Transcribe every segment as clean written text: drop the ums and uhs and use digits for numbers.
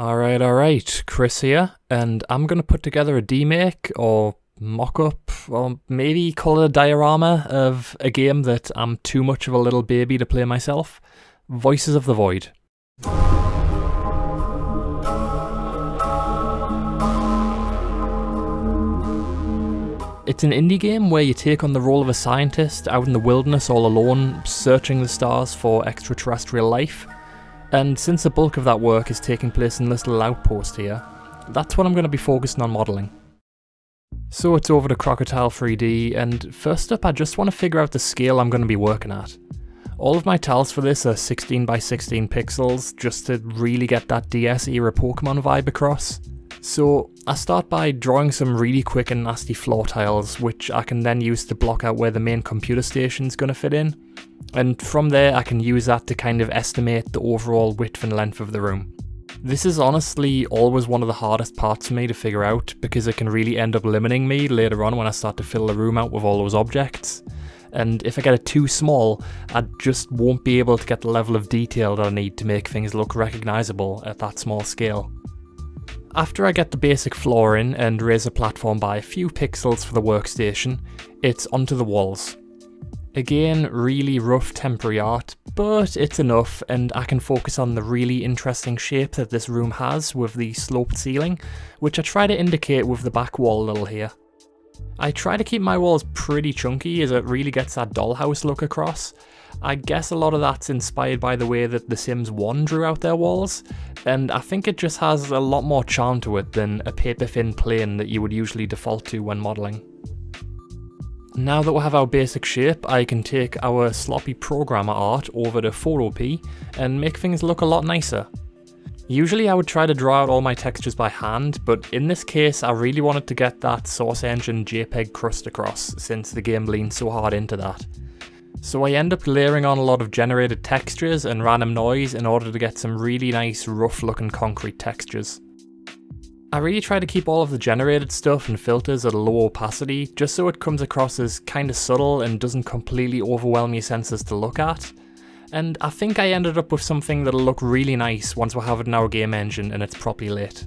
Alright, Chris here, and I'm going to put together a demake, or mock-up, or maybe call it a diorama of a game that I'm too much of a little baby to play myself. Voices of the Void. It's an indie game where you take on the role of a scientist out in the wilderness all alone, searching the stars for extraterrestrial life. And since the bulk of that work is taking place in this little outpost here, that's what I'm going to be focusing on modelling. So it's over to Crocodile 3D, and first up I just want to figure out the scale I'm going to be working at. All of my tiles for this are 16 by 16 pixels, just to really get that DS era Pokemon vibe across. So I start by drawing some really quick and nasty floor tiles, which I can then use to block out where the main computer station's going to fit in. And from there I can use that to kind of estimate the overall width and length of the room. This is honestly always one of the hardest parts for me to figure out, because it can really end up limiting me later on when I start to fill the room out with all those objects. And if I get it too small, I just won't be able to get the level of detail that I need to make things look recognisable at that small scale. After I get the basic floor in and raise the platform by a few pixels for the workstation, it's onto the walls. Again, really rough temporary art, but it's enough, and I can focus on the really interesting shape that this room has with the sloped ceiling, which I try to indicate with the back wall a little here. I try to keep my walls pretty chunky as it really gets that dollhouse look across. I guess a lot of that's inspired by the way that The Sims 1 drew out their walls, and I think it just has a lot more charm to it than a paper-thin plane that you would usually default to when modelling. Now that we have our basic shape, I can take our sloppy programmer art over to Photopea and make things look a lot nicer. Usually I would try to draw out all my textures by hand, but in this case I really wanted to get that Source Engine JPEG crust across, since the game leans so hard into that. So I end up layering on a lot of generated textures and random noise in order to get some really nice rough looking concrete textures. I really try to keep all of the generated stuff and filters at a low opacity, just so it comes across as kinda subtle and doesn't completely overwhelm your senses to look at. And I think I ended up with something that'll look really nice once we have it in our game engine and it's properly lit.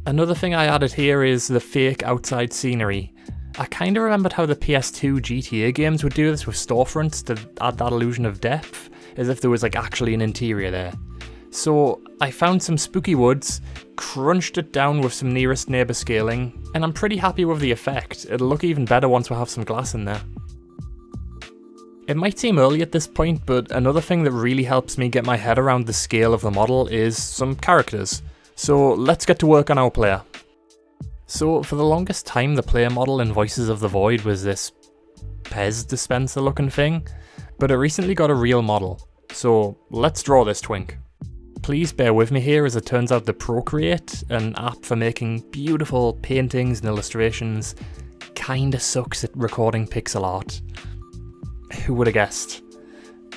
Another thing I added here is the fake outside scenery. I kinda remembered how the PS2 GTA games would do this with storefronts to add that illusion of depth, as if there was actually an interior there. So I found some spooky woods, crunched it down with some nearest neighbour scaling, and I'm pretty happy with the effect. It'll look even better once we have some glass in there. It might seem early at this point, but another thing that really helps me get my head around the scale of the model is some characters. So let's get to work on our player. So for the longest time the player model in Voices of the Void was this Pez dispenser looking thing, but it recently got a real model. So let's draw this twink. Please bear with me here, as it turns out that Procreate, an app for making beautiful paintings and illustrations, kinda sucks at recording pixel art. Who would have guessed?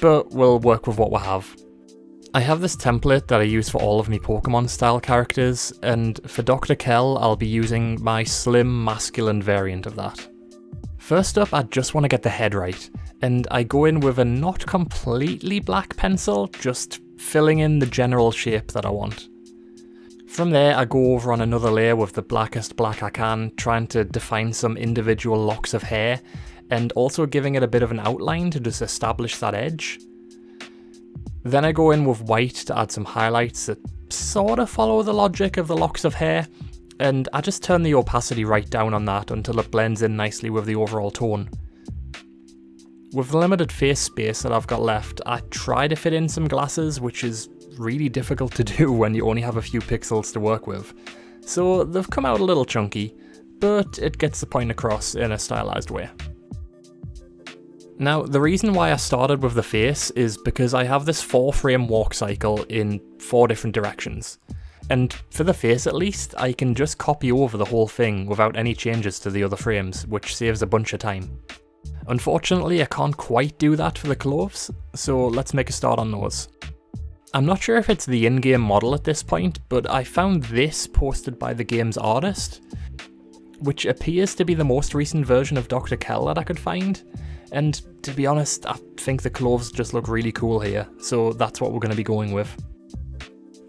But we'll work with what we have. I have this template that I use for all of my Pokemon style characters, and for Dr. Kell I'll be using my slim masculine variant of that. First up, I just want to get the head right, and I go in with a not completely black pencil, just filling in the general shape that I want. From there I go over on another layer with the blackest black I can, trying to define some individual locks of hair, and also giving it a bit of an outline to just establish that edge. Then I go in with white to add some highlights that sort of follow the logic of the locks of hair, and I just turn the opacity right down on that until it blends in nicely with the overall tone. With the limited face space that I've got left, I try to fit in some glasses, which is really difficult to do when you only have a few pixels to work with. So they've come out a little chunky, but it gets the point across in a stylized way. Now, the reason why I started with the face is because I have this 4-frame walk cycle in 4 different directions. And for the face at least, I can just copy over the whole thing without any changes to the other frames, which saves a bunch of time. Unfortunately, I can't quite do that for the clothes, so let's make a start on those. I'm not sure if it's the in-game model at this point, but I found this posted by the game's artist, which appears to be the most recent version of Dr. Kell that I could find. And to be honest, I think the clothes just look really cool here, so that's what we're going to be going with.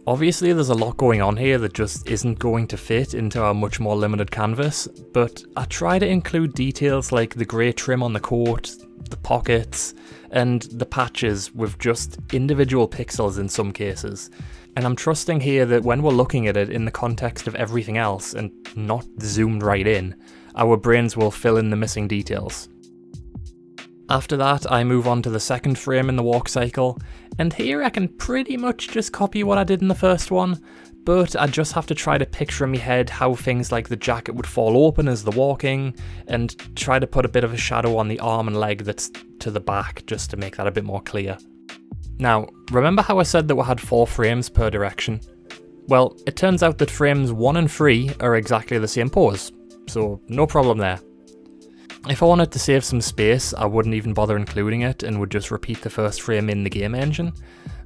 Obviously there's a lot going on here that just isn't going to fit into our much more limited canvas, but I try to include details like the grey trim on the coat, the pockets, and the patches with just individual pixels in some cases. And I'm trusting here that when we're looking at it in the context of everything else and not zoomed right in, our brains will fill in the missing details. After that, I move on to the second frame in the walk cycle, and here I can pretty much just copy what I did in the first one, but I just have to try to picture in my head how things like the jacket would fall open as they're walking, and try to put a bit of a shadow on the arm and leg that's to the back, just to make that a bit more clear. Now, remember how I said that we had 4 frames per direction? Well, it turns out that frames 1 and 3 are exactly the same pose, so no problem there. If I wanted to save some space, I wouldn't even bother including it and would just repeat the first frame in the game engine.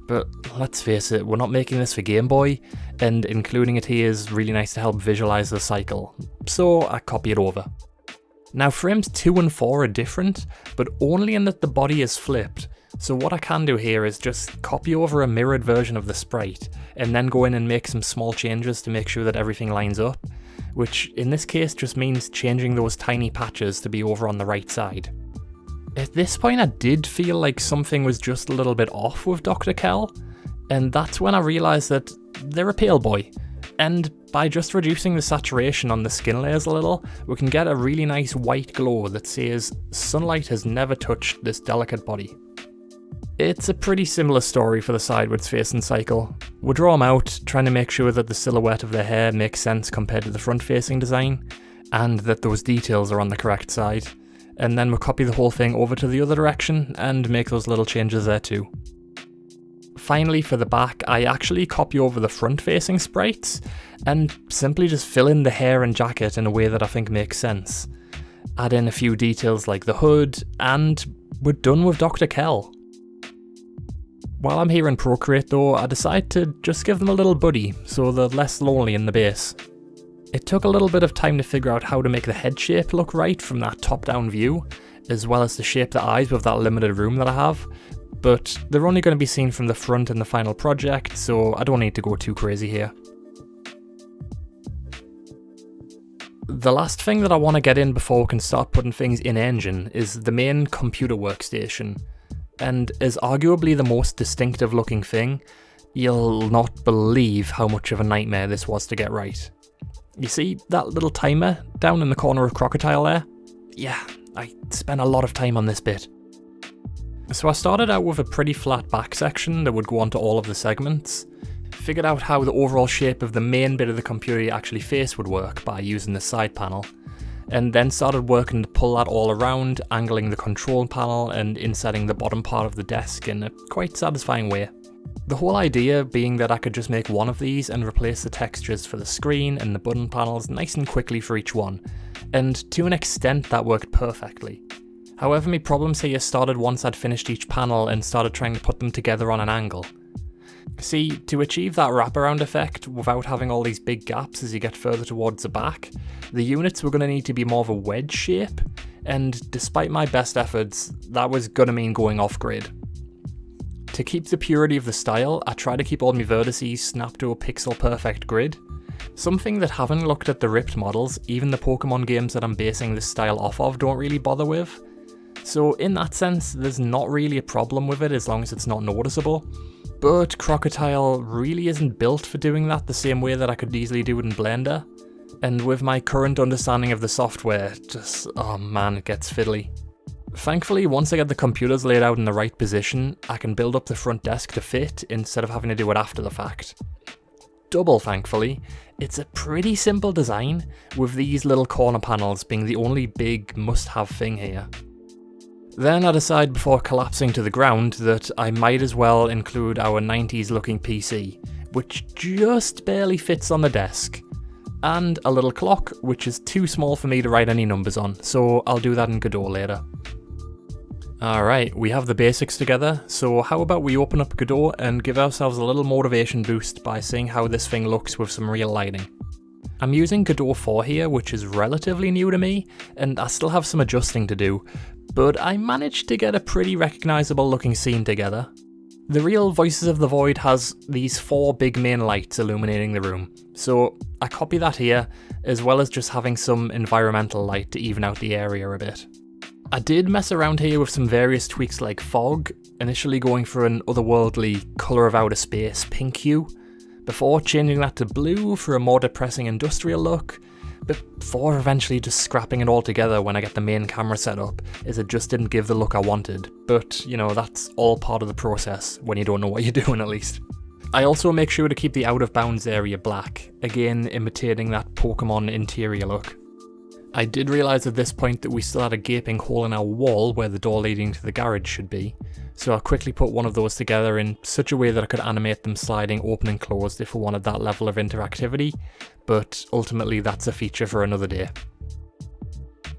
But let's face it, we're not making this for Game Boy, and including it here is really nice to help visualise the cycle, so I copy it over. Now frames 2 and 4 are different, but only in that the body is flipped, so what I can do here is just copy over a mirrored version of the sprite, and then go in and make some small changes to make sure that everything lines up, which in this case just means changing those tiny patches to be over on the right side. At this point I did feel like something was just a little bit off with Dr. Kell, and that's when I realised that they're a pale boy, and by just reducing the saturation on the skin layers a little, we can get a really nice white glow that says sunlight has never touched this delicate body. It's a pretty similar story for the sideways facing cycle. We draw them out, trying to make sure that the silhouette of their hair makes sense compared to the front facing design, and that those details are on the correct side, and then we'll copy the whole thing over to the other direction and make those little changes there too. Finally for the back, I actually copy over the front facing sprites, and simply just fill in the hair and jacket in a way that I think makes sense. Add in a few details like the hood, and we're done with Dr. Kell. While I'm here in Procreate though, I decide to just give them a little buddy, so they're less lonely in the base. It took a little bit of time to figure out how to make the head shape look right from that top-down view, as well as to shape the eyes with that limited room that I have, but they're only going to be seen from the front in the final project, so I don't need to go too crazy here. The last thing that I want to get in before we can start putting things in engine is the main computer workstation. And as arguably the most distinctive looking thing, you'll not believe how much of a nightmare this was to get right. You see that little timer down in the corner of Crocodile there? Yeah, I spent a lot of time on this bit. So I started out with a pretty flat back section that would go onto all of the segments, figured out how the overall shape of the main bit of the computer you actually face would work by using the side panel, and then started working to pull that all around, angling the control panel and insetting the bottom part of the desk in a quite satisfying way. The whole idea being that I could just make one of these and replace the textures for the screen and the button panels nice and quickly for each one, and to an extent that worked perfectly. However, my problems here started once I'd finished each panel and started trying to put them together on an angle. See, to achieve that wraparound effect without having all these big gaps as you get further towards the back, the units were going to need to be more of a wedge shape, and despite my best efforts, that was going to mean going off grid. To keep the purity of the style, I try to keep all my vertices snapped to a pixel perfect grid, something that having looked at the ripped models, even the Pokemon games that I'm basing this style off of don't really bother with. So in that sense, there's not really a problem with it as long as it's not noticeable. But Crocodile really isn't built for doing that the same way that I could easily do it in Blender. And with my current understanding of the software, just, oh man, it gets fiddly. Thankfully, once I get the computers laid out in the right position, I can build up the front desk to fit instead of having to do it after the fact. Double thankfully, it's a pretty simple design, with these little corner panels being the only big must-have thing here. Then I decide before collapsing to the ground that I might as well include our 90s looking PC, which just barely fits on the desk, and a little clock which is too small for me to write any numbers on, so I'll do that in Godot later. Alright, we have the basics together, so how about we open up Godot and give ourselves a little motivation boost by seeing how this thing looks with some real lighting. I'm using Godot 4 here, which is relatively new to me, and I still have some adjusting to do, but I managed to get a pretty recognisable looking scene together. The real Voices of the Void has these 4 big main lights illuminating the room, so I copy that here, as well as just having some environmental light to even out the area a bit. I did mess around here with some various tweaks like fog, initially going for an otherworldly colour of outer space pink hue, before changing that to blue for a more depressing industrial look, before eventually just scrapping it all together when I get the main camera set up, as it just didn't give the look I wanted. But, you know, that's all part of the process when you don't know what you're doing, at least. I also make sure to keep the out of bounds area black, again imitating that Pokemon interior look. I did realise at this point that we still had a gaping hole in our wall where the door leading to the garage should be, so I quickly put one of those together in such a way that I could animate them sliding open and closed if I wanted that level of interactivity, but ultimately that's a feature for another day.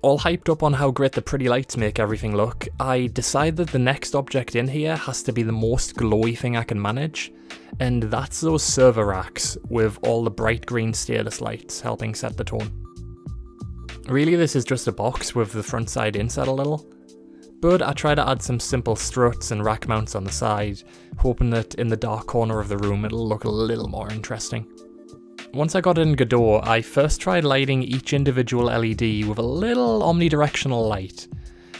All hyped up on how great the pretty lights make everything look, I decide that the next object in here has to be the most glowy thing I can manage, and that's those server racks with all the bright green status lights helping set the tone. Really, this is just a box with the front side inset a little, but I try to add some simple struts and rack mounts on the side, hoping that in the dark corner of the room it'll look a little more interesting. Once I got in Godot, I first tried lighting each individual LED with a little omnidirectional light.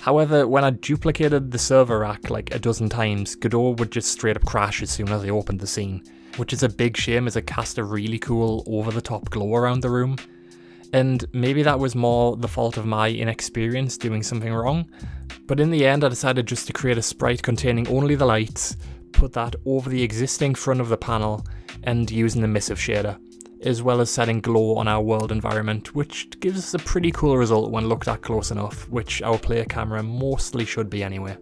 However, when I duplicated the server rack like a dozen times, Godot would just straight up crash as soon as I opened the scene, which is a big shame as it cast a really cool over-the-top glow around the room. And maybe that was more the fault of my inexperience doing something wrong, but in the end I decided just to create a sprite containing only the lights, put that over the existing front of the panel, and using the missive shader, as well as setting glow on our world environment, which gives us a pretty cool result when looked at close enough, which our player camera mostly should be anyway.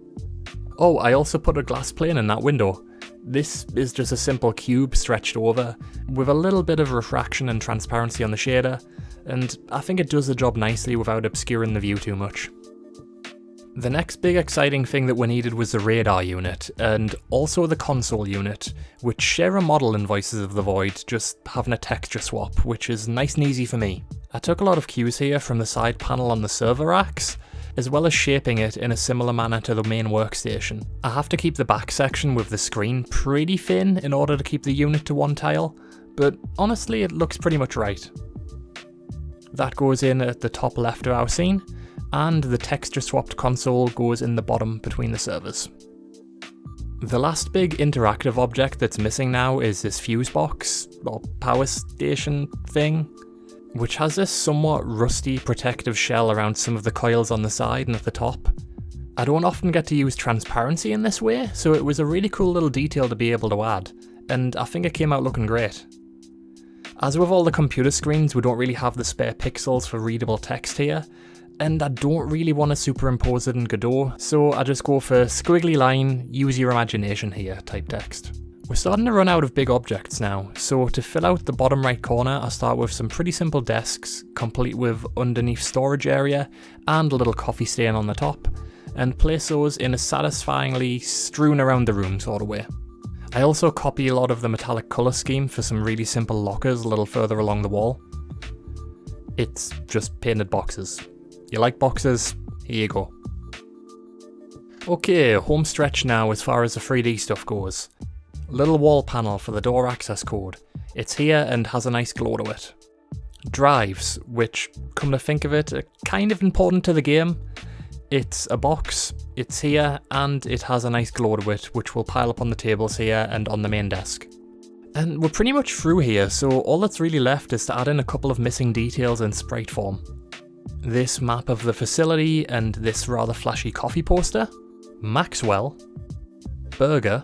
Oh, I also put a glass plane in that window. This is just a simple cube stretched over, with a little bit of refraction and transparency on the shader, and I think it does the job nicely without obscuring the view too much. The next big exciting thing that we needed was the radar unit, and also the console unit, which share a model in Voices of the Void, just having a texture swap, which is nice and easy for me. I took a lot of cues here from the side panel on the server racks, as well as shaping it in a similar manner to the main workstation. I have to keep the back section with the screen pretty thin in order to keep the unit to one tile, but honestly it looks pretty much right. That goes in at the top left of our scene, and the texture swapped console goes in the bottom between the servers. The last big interactive object that's missing now is this fuse box, or power station thing, which has this somewhat rusty protective shell around some of the coils on the side and at the top. I don't often get to use transparency in this way, so it was a really cool little detail to be able to add, and I think it came out looking great. As with all the computer screens, we don't really have the spare pixels for readable text here, and I don't really want to superimpose it in Godot, so I just go for squiggly line, use your imagination here type text. We're starting to run out of big objects now, so to fill out the bottom right corner I start with some pretty simple desks, complete with underneath storage area and a little coffee stain on the top, and place those in a satisfyingly strewn around the room sort of way. I also copy a lot of the metallic colour scheme for some really simple lockers a little further along the wall. It's just painted boxes. You like boxes? Here you go. Okay, home stretch now as far as the 3D stuff goes. Little wall panel for the door access code. It's here and has a nice glow to it. Drives, which, come to think of it, are kind of important to the game. It's a box, it's here, and it has a nice glow to it, which will pile up on the tables here and on the main desk. And we're pretty much through here, so all that's really left is to add in a couple of missing details in sprite form. This map of the facility and this rather flashy coffee poster, Maxwell, Burger,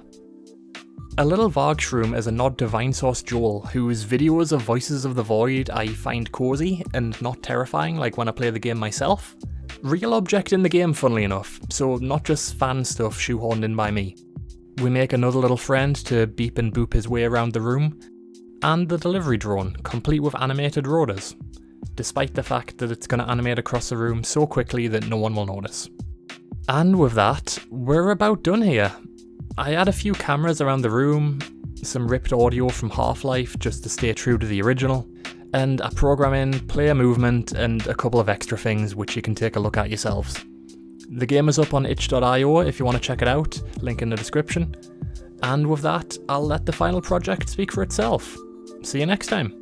a little Vargshroom as a nod to Vinesource Joel, whose videos of Voices of the Void I find cozy and not terrifying like when I play the game myself. Real object in the game, funnily enough, so not just fan stuff shoehorned in by me. We make another little friend to beep and boop his way around the room, and the delivery drone, complete with animated rotors, despite the fact that it's going to animate across the room so quickly that no one will notice. And with that, we're about done here. I add a few cameras around the room, some ripped audio from Half-Life just to stay true to the original, and I program in player movement and a couple of extra things which you can take a look at yourselves. The game is up on itch.io if you want to check it out, link in the description. And with that, I'll let the final project speak for itself. See you next time.